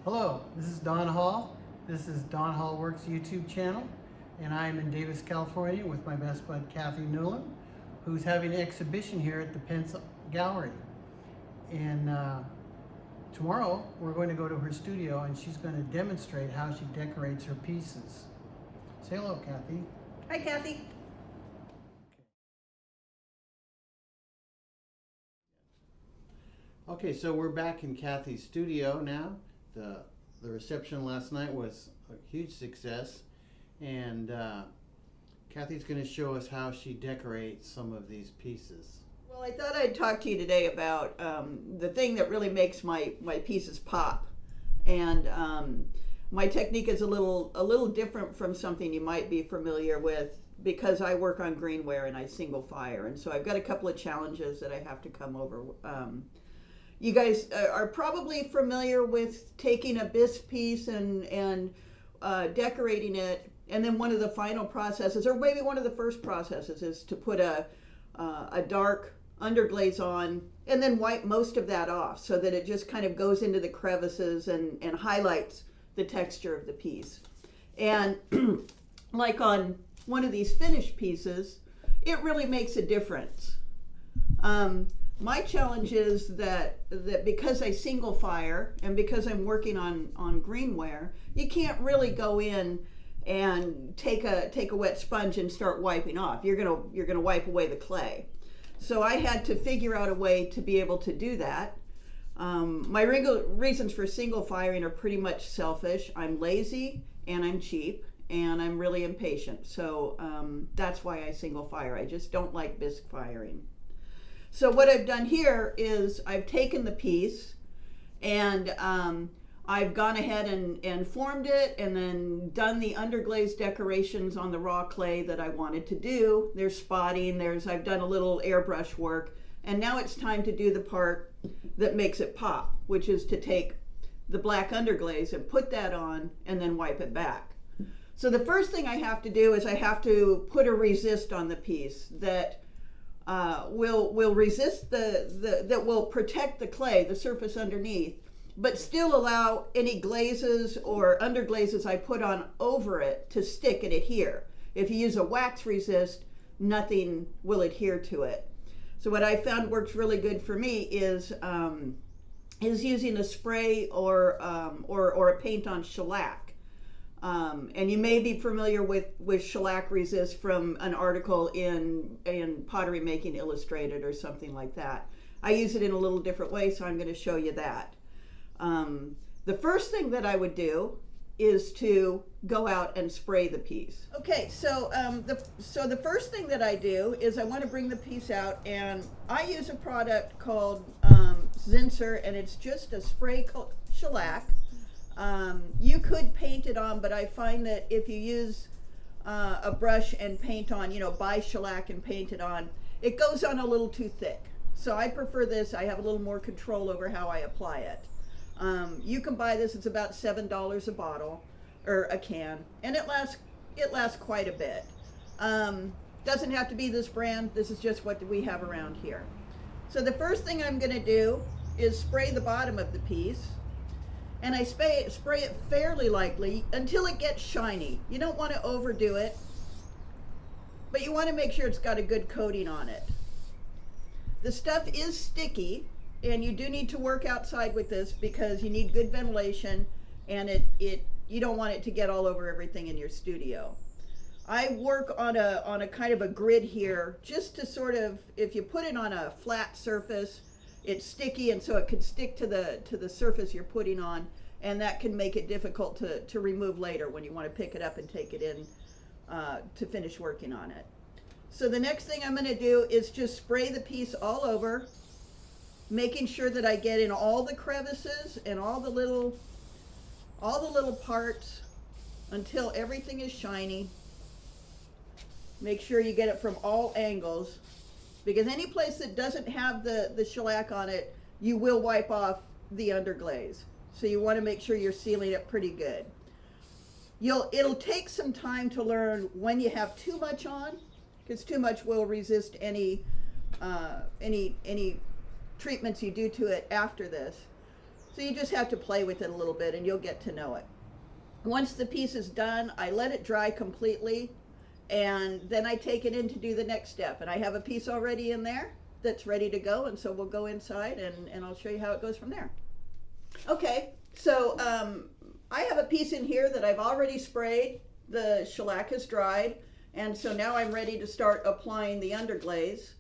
Hello, this is Don Hall. This is Don Hall Works YouTube channel, and I am in Davis, California with my best bud, Cathi Newlin, who's having an exhibition here at the Pence Gallery. And tomorrow, we're going to go to her studio, and she's going to demonstrate how she decorates her pieces. Say hello, Cathi. Hi, Cathi. Okay, so we're back in Cathi's studio now. The reception last night was a huge success, and Cathi's going to show us how she decorates some of these pieces. Well, I thought I'd talk to you today about the thing that really makes my pieces pop. And my technique is a little different from something you might be familiar with, because I work on greenware and I single fire. And so I've got a couple of challenges that I have to come over. You guys are probably familiar with taking a bisque piece and decorating it, and then one of the final processes, or maybe one of the first processes, is to put a dark underglaze on and then wipe most of that off so that it just kind of goes into the crevices and highlights the texture of the piece. And like on one of these finished pieces, it really makes a difference. My challenge is that because I single fire and because I'm working on greenware, you can't really go in and take a wet sponge and start wiping off. You're gonna wipe away the clay. So I had to figure out a way to be able to do that. My reasons for single firing are pretty much selfish. I'm lazy and I'm cheap and I'm really impatient. So that's why I single fire. I just don't like bisque firing. So what I've done here is I've taken the piece and I've gone ahead and formed it and then done the underglaze decorations on the raw clay that I wanted to do. There's spotting, I've done a little airbrush work, and now it's time to do the part that makes it pop, which is to take the black underglaze and put that on and then wipe it back. So the first thing I have to do is I have to put a resist on the piece that will resist that will protect the clay, the surface underneath, but still allow any glazes or underglazes I put on over it to stick and adhere. If you use a wax resist, nothing will adhere to it. So what I found works really good for me is using a spray or a paint on shellac. And you may be familiar with shellac resist from an article in Pottery Making Illustrated or something like that. I use it in a little different way, so I'm going to show you that. The first thing that I would do is to go out and spray the piece. Okay, so the first thing that I do is I want to bring the piece out, and I use a product called Zinsser, and it's just a spray shellac. You could paint it on, but I find that if you use a brush and paint on, buy shellac and paint it on, it goes on a little too thick. So I prefer this. I have a little more control over how I apply it. You can buy this. It's about $7 a bottle or a can, and it lasts quite a bit. Doesn't have to be this brand. This is just what we have around here. So the first thing I'm going to do is spray the bottom of the piece. And I spray it fairly lightly until it gets shiny. You don't want to overdo it, but you want to make sure it's got a good coating on it. The stuff is sticky, and you do need to work outside with this because you need good ventilation, and you don't want it to get all over everything in your studio. I work on a kind of a grid here, just to sort of, if you put it on a flat surface, it's sticky, and so it could stick to the surface you're putting on, and that can make it difficult to remove later when you want to pick it up and take it in to finish working on it. So the next thing I'm going to do is just spray the piece all over, making sure that I get in all the crevices and all the little parts until everything is shiny. Make sure you get it from all angles, because any place that doesn't have the shellac on it, you will wipe off the underglaze. So you want to make sure you're sealing it pretty good. It'll take some time to learn when you have too much on, because too much will resist any treatments you do to it after this. So you just have to play with it a little bit and you'll get to know it. Once the piece is done, I let it dry completely, and then I take it in to do the next step. And I have a piece already in there that's ready to go, and so we'll go inside and I'll show you how it goes from there. Okay, so I have a piece in here that I've already sprayed. The shellac is dried, and so now I'm ready to start applying the underglaze.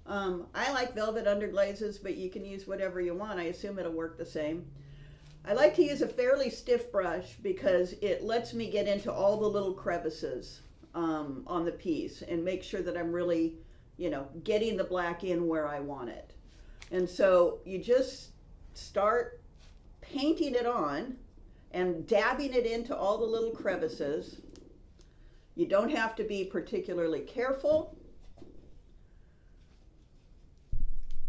I like velvet underglazes, but you can use whatever you want. I assume it'll work the same. I like to use a fairly stiff brush because it lets me get into all the little crevices on the piece and make sure that I'm really, getting the black in where I want it. And so you just start painting it on and dabbing it into all the little crevices. You don't have to be particularly careful.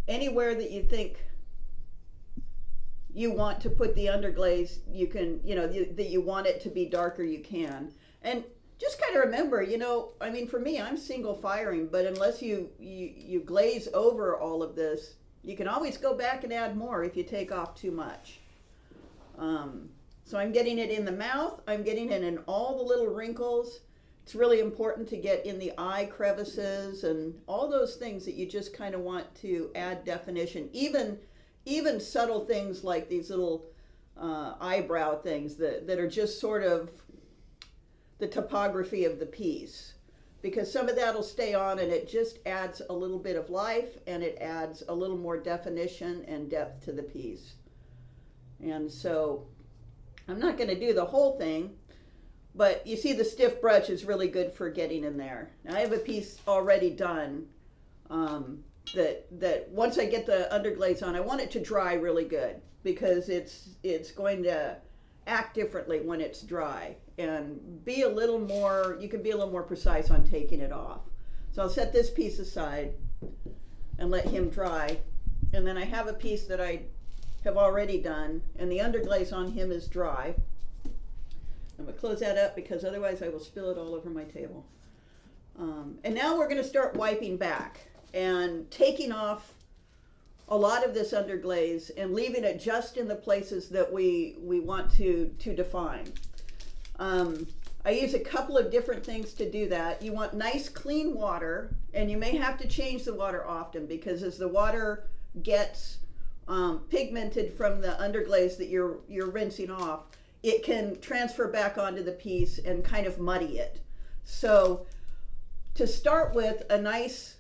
Anywhere that you think you want to put the underglaze, you can, that you want it to be darker, you can. And just kind of remember, for me, I'm single firing, but unless you glaze over all of this, you can always go back and add more if you take off too much. So I'm getting it in the mouth, I'm getting it in all the little wrinkles. It's really important to get in the eye crevices and all those things that you just kind of want to add definition. Even subtle things like these little eyebrow things that are just sort of the topography of the piece, because some of that will stay on and it just adds a little bit of life and it adds a little more definition and depth to the piece. And so I'm not going to do the whole thing, but you see the stiff brush is really good for getting in there. Now I have a piece already done that once I get the underglaze on, I want it to dry really good because it's going to act differently when it's dry and be a little more, you can be a little more precise on taking it off. So I'll set this piece aside and let him dry. And then I have a piece that I have already done and the underglaze on him is dry. I'm going to close that up because otherwise I will spill it all over my table. And now we're going to start wiping back and taking off a lot of this underglaze and leaving it just in the places that we want to define. I use a couple of different things to do that. You want nice clean water, and you may have to change the water often because as the water gets pigmented from the underglaze that you're rinsing off, it can transfer back onto the piece and kind of muddy it. So to start with, a nice,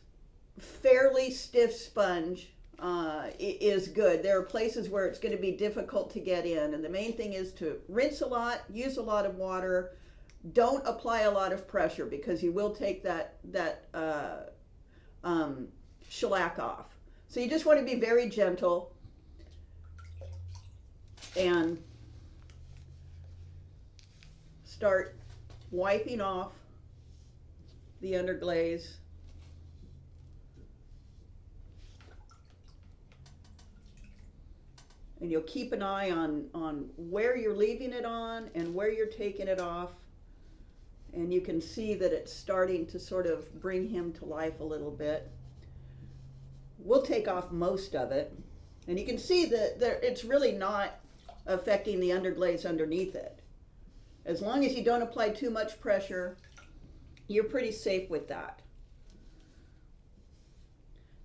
fairly stiff sponge is good. There are places where it's going to be difficult to get in, and the main thing is to rinse a lot, use a lot of water, don't apply a lot of pressure because you will take that shellac off. So you just want to be very gentle and start wiping off the underglaze. And you'll keep an eye on where you're leaving it on and where you're taking it off. And you can see that it's starting to sort of bring him to life a little bit. We'll take off most of it. And you can see that it's really not affecting the underglaze underneath it. As long as you don't apply too much pressure, you're pretty safe with that.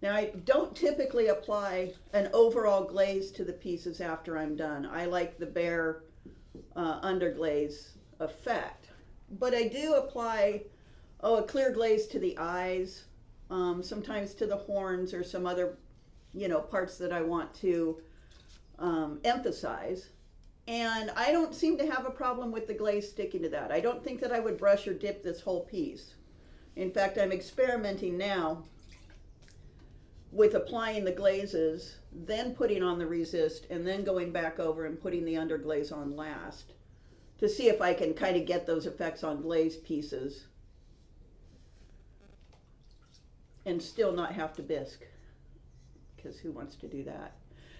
Now, I don't typically apply an overall glaze to the pieces after I'm done. I like the bare underglaze effect. But I do apply a clear glaze to the eyes, sometimes to the horns or some other parts that I want to emphasize. And I don't seem to have a problem with the glaze sticking to that. I don't think that I would brush or dip this whole piece. In fact, I'm experimenting now with applying the glazes, then putting on the resist, and then going back over and putting the underglaze on last to see if I can kind of get those effects on glazed pieces and still not have to bisque, because who wants to do that?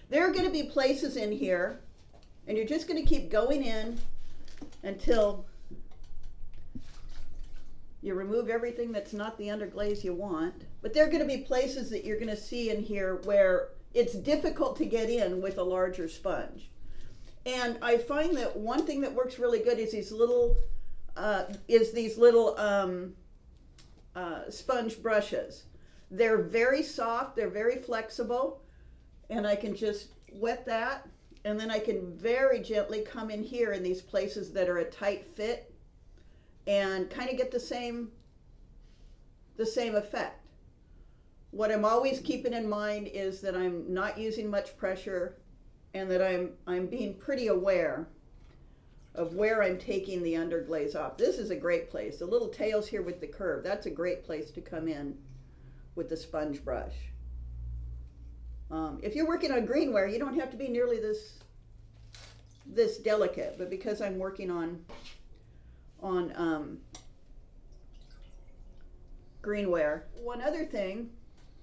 There are going to be places in here, and you're just going to keep going in until you remove everything that's not the underglaze you want. But there are going to be places that you're going to see in here where it's difficult to get in with a larger sponge. And I find that one thing that works really good is these little sponge brushes. They're very soft, they're very flexible, and I can just wet that, and then I can very gently come in here in these places that are a tight fit and kind of get the same effect. What I'm always keeping in mind is that I'm not using much pressure and that I'm being pretty aware of where I'm taking the underglaze off. This is a great place. The little tails here with the curve, that's a great place to come in with the sponge brush. If you're working on greenware, you don't have to be nearly this delicate, but because I'm working on greenware. One other thing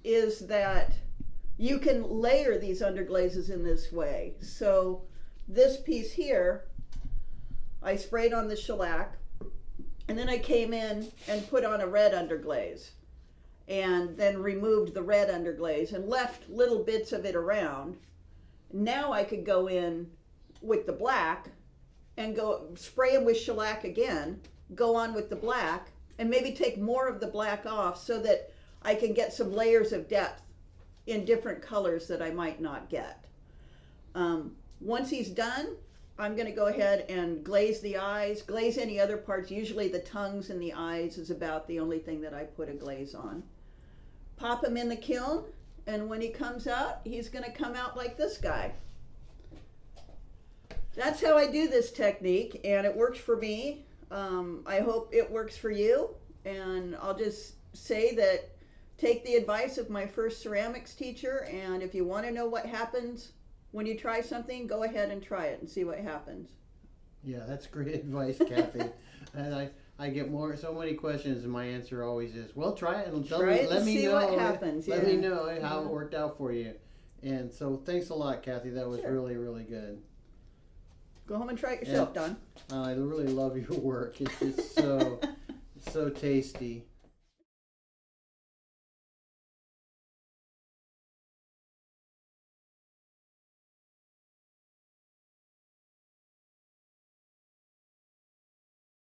is that you can layer these underglazes in this way. So this piece here, I sprayed on the shellac, and then I came in and put on a red underglaze, and then removed the red underglaze and left little bits of it around. Now I could go in with the black and go spray them with shellac again, go on with the black, and maybe take more of the black off so that I can get some layers of depth in different colors that I might not get. Once he's done, I'm going to go ahead and glaze the eyes, glaze any other parts. Usually the tongues and the eyes is about the only thing that I put a glaze on. Pop him in the kiln, and when he comes out, he's going to come out like this guy. That's how I do this technique, and it works for me. I hope it works for you, and I'll just say that take the advice of my first ceramics teacher, and if you want to know what happens when you try something, go ahead and try it and see what happens. Yeah, that's great advice, Cathi. And I get so many questions, and my answer always is, well, try it and let me know what happens. Let me know how it worked out for you. And so thanks a lot, Cathi. That was really, really good. Go home and try it yourself, Don. I really love your work. It's just so tasty.